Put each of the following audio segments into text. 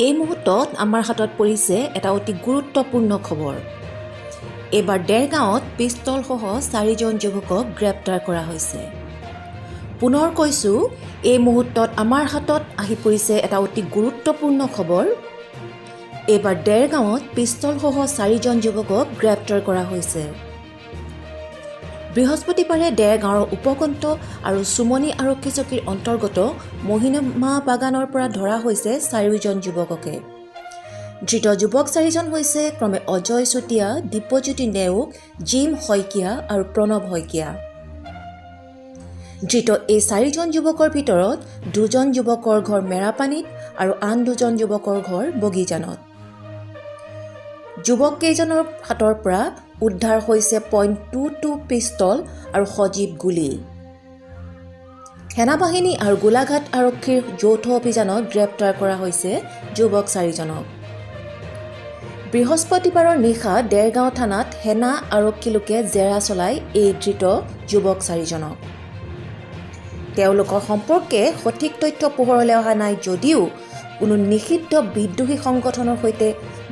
এই মুহূৰ্তত আমাৰ হাতত পৰিছে এটা অতি গুৰুত্বপূৰ্ণ খবৰ। এইবাৰ দেৰগাঁৱত পিষ্টলসহ 4জন যুৱকক গ্ৰেপ্তাৰ কৰা হৈছে। পুনৰ কৈছোঁ, এই মুহূৰ্তত আমাৰ হাতত আহি পৰিছে এটা অতি গুৰুত্বপূৰ্ণ খবৰ। এইবাৰ দেৰগাঁৱত পিষ্টলসহ 4জন যুৱকক গ্ৰেপ্তাৰ কৰা হৈছে। বৃহস্পতিবাৰে দেৰগাঁৱৰ উপকণ্ঠ আৰু চুমনি আৰক্ষী চকীৰ অন্তৰ্গত মহিমা বাগানৰ পৰা ধৰা হৈছে 4জন যুৱককে। ধৃত যুৱক 4জন হৈছে ক্ৰমে অজয় চুতীয়া, দীপজ্যোতি নেওগ, জিম শইকীয়া আৰু প্ৰণৱ শইকীয়া। ধৃত এই 4জন যুৱকৰ ভিতৰত 2জন যুৱকৰ ঘৰ মেৰাপানীত আৰু আন 2জন যুৱকৰ ঘৰ বগীজানত। যুৱককেইজনৰ হাতৰ পৰা উদ্ধাৰ হৈছে .22 পিষ্টল আৰু সজীৱ গুলী। সেনাবাহিনী আৰু গোলাঘাট আৰক্ষীৰ যৌথ অভিযানত গ্ৰেপ্তাৰ কৰা হৈছে যুৱক 4জনক। বৃহস্পতিবাৰৰ নিশা দেৰগাঁও থানাত সেনা আৰক্ষীলোকে জেৰা চলাই এই ধৃত যুৱক 4জনক। তেওঁলোকৰ সম্পৰ্কে সঠিক তথ্য পোহৰলৈ অহা নাই যদিও কোনো নিষিদ্ধ বিদ্ৰোহী সংগঠনৰ সৈতে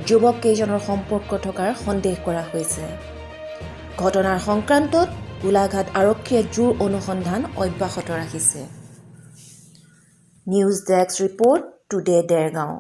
যুৱককেইজনৰ সম্পৰ্ক থকাৰ সন্দেহ কৰা হৈছে। ঘটনাৰ সংক্ৰান্তত গোলাঘাট আৰক্ষীয়ে জোৰ অনুসন্ধান অব্যাহত ৰাখিছে। News desk report, today Dergaon.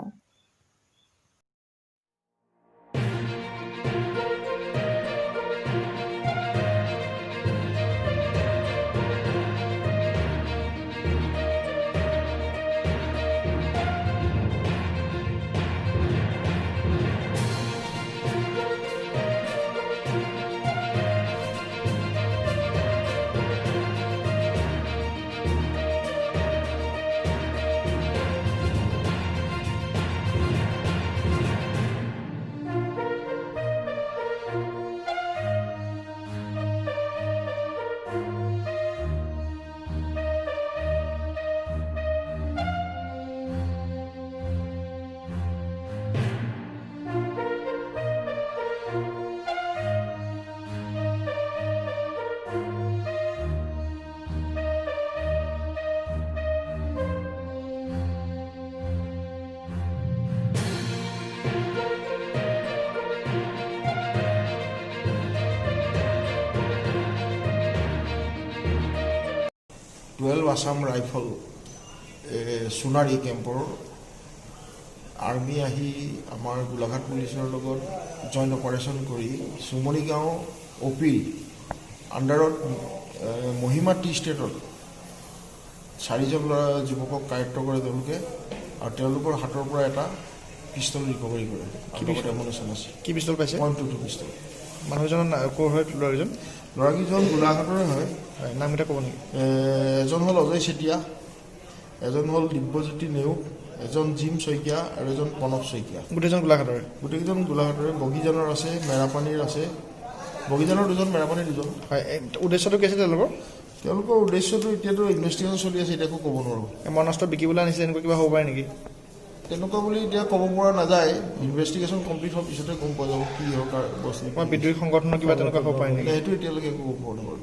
Assam rifle Sonari কেম্পৰ আৰ্মি আহি আমাৰ গোলাঘাট পুলিচৰ লগত জইণ্ট অপাৰেশ্যন কৰি চুমনি গাঁও অ'পিৰ আণ্ডাৰত মহিমা টি ষ্টেটত 4জন যুৱকক কায়ত্ব কৰে তেওঁলোকে, আৰু তেওঁলোকৰ হাতৰ পৰা এটা পিষ্টল ৰিকভাৰী কৰে। কি পিষ্টল পাইছে? .22 পিষ্টল। মানুহজন ক'ৰ হয়? ল'ৰাকেইজন গোলাঘাটৰে হয়। নামকেইটা ক'ব নেকি? এজন হ'ল অজয় চেতিয়া, এজন হ'ল দিব্যজ্যোতি নেওগ, এজন জিম শইকীয়া আৰু এজন প্ৰণৱ শইকীয়া। গোটেইজন গোলাঘাটৰে? গোটেইকেইজন গোলাঘাটৰে। বগীজানৰ আছে, মেৰাপানীৰ আছে। বগীজানৰ 2জন, মেৰাপানীৰ 2জন। হয়, উদ্দেশ্যটো কি আছে তেওঁলোকৰ? তেওঁলোকৰ উদ্দেশ্যটো এতিয়াতো ইনভেষ্টিগেশ্যন চলি আছে, এতিয়া একো ক'ব নোৱাৰোঁ। মনস্থ বিকিবলৈ আনিছিলে, এনেকুৱা কিবা হ'ব পাৰে নেকি? তেনেকুৱা বুলি এতিয়া ক'ব পৰা নাযায়। ইনভেষ্টিগেশ্যন কমপ্লিট হোৱাৰ পিছতে গম পোৱা যাব কি হয় বস্তু। বিদ্ৰোহী সংগঠনৰ কিবা তেনেকুৱা হ'ব পাৰে নেকি? সেইটো এতিয়ালৈকে একো ক'ব পৰা নগ'ল।